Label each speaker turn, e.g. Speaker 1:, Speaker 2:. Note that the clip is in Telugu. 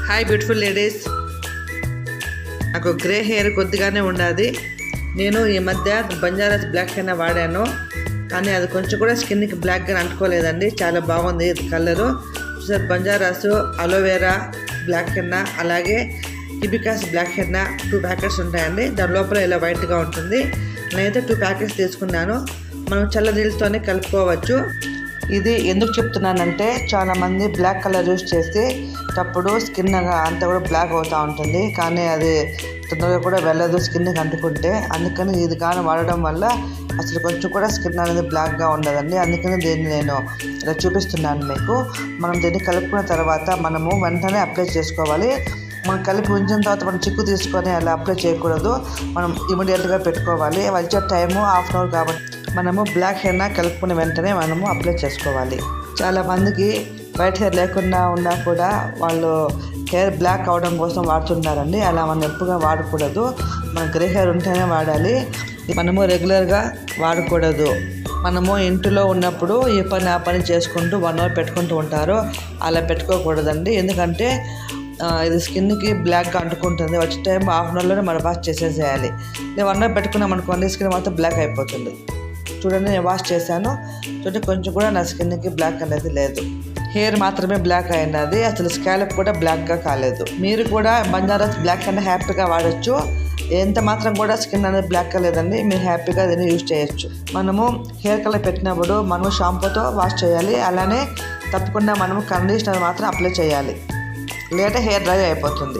Speaker 1: హాయ్ బ్యూటిఫుల్ లేడీస్, నాకు గ్రే హెయిర్ కొద్దిగానే ఉన్నది. నేను ఈ మధ్య బంజారాస్ బ్లాక్ హెన్నా వాడాను, కానీ అది కొంచెం కూడా స్కిన్కి బ్లాక్గా అంటుకోలేదండి. చాలా బాగుంది colour. Sir బంజారాస్ aloe vera black henna, అలాగే హిబికాస్ బ్లాక్ హెన్నా 2 ప్యాకెట్స్ ఉంటాయండి. దాని లోపల ఇలా వైట్గా ఉంటుంది. నేనైతే 2 ప్యాకెట్స్ తీసుకున్నాను. మనం చల్ల నీళ్ళతోనే కలుపుకోవచ్చు. ఇది ఎందుకు చెప్తున్నానంటే, చాలామంది బ్లాక్ కలర్ యూస్ చేసి అప్పుడు స్కిన్ అంతా కూడా బ్లాక్ అవుతూ ఉంటుంది, కానీ అది తొందరగా కూడా వెళ్ళదు స్కిన్కి అంటుకుంటే. అందుకని ఇది కానీ వాడడం వల్ల అసలు కొంచెం కూడా స్కిన్ అనేది బ్లాక్గా ఉండదండి. అందుకని దీన్ని నేను ఇలా చూపిస్తున్నాను మీకు. మనం దీన్ని కలుపుకున్న తర్వాత మనము వెంటనే అప్లై చేసుకోవాలి. మనం కలిపి ఉంచిన తర్వాత మనం చిక్కు తీసుకొని అలా అప్లై చేయకూడదు. మనం ఇమీడియట్గా పెట్టుకోవాలి. వచ్చే టైము ½ అవర్ కాబట్టి మనము బ్లాక్ హెన్నా కలుపుకున్న వెంటనే మనము అప్లై చేసుకోవాలి. చాలామందికి వైట్ హెయిర్ లేకుండా ఉన్నా కూడా వాళ్ళు హెయిర్ బ్లాక్ అవడం కోసం వాడుతున్నారండి. అలా మనం ఎప్పుడుగా వాడకూడదు. మన గ్రే హెయిర్ ఉంటేనే వాడాలి. మనము రెగ్యులర్గా వాడకూడదు. మనము ఇంటిలో ఉన్నప్పుడు ఈ పని ఆ పని చేసుకుంటూ 1 అవర్ పెట్టుకుంటూ ఉంటారు. అలా పెట్టుకోకూడదండి. ఎందుకంటే ఇది స్కిన్కి బ్లాక్గా అంటుకుంటుంది. వచ్చే టైం ½ అవర్లోనే మనం వాష్ చేసేసేయాలి. నేను 1 అవర్ పెట్టుకున్నాం అనుకోండి, స్కిన్ మొత్తం బ్లాక్ అయిపోతుంది. చూడండి, నేను వాష్ చేశాను. చూడండి, కొంచెం కూడా నా స్కిన్కి బ్లాక్ అనేది లేదు. హెయిర్ మాత్రమే బ్లాక్ అయినది, అసలు స్కాల్ప్ కూడా బ్లాక్గా కాలేదు. మీరు కూడా బంజారాస్ బ్లాక్ హెన్నా హ్యాపీగా వాడచ్చు. ఎంత మాత్రం కూడా స్కిన్ అనేది బ్లాక్గా లేదండి. మీరు హ్యాపీగా దీన్ని యూజ్ చేయొచ్చు. మనము హెయిర్ కలర్ పెట్టినప్పుడు మనము షాంపూతో వాష్ చేయాలి. అలానే తప్పకుండా మనము కండిషనర్ మాత్రం అప్లై చేయాలి, లేదంటే హెయిర్ డ్రై అయిపోతుంది.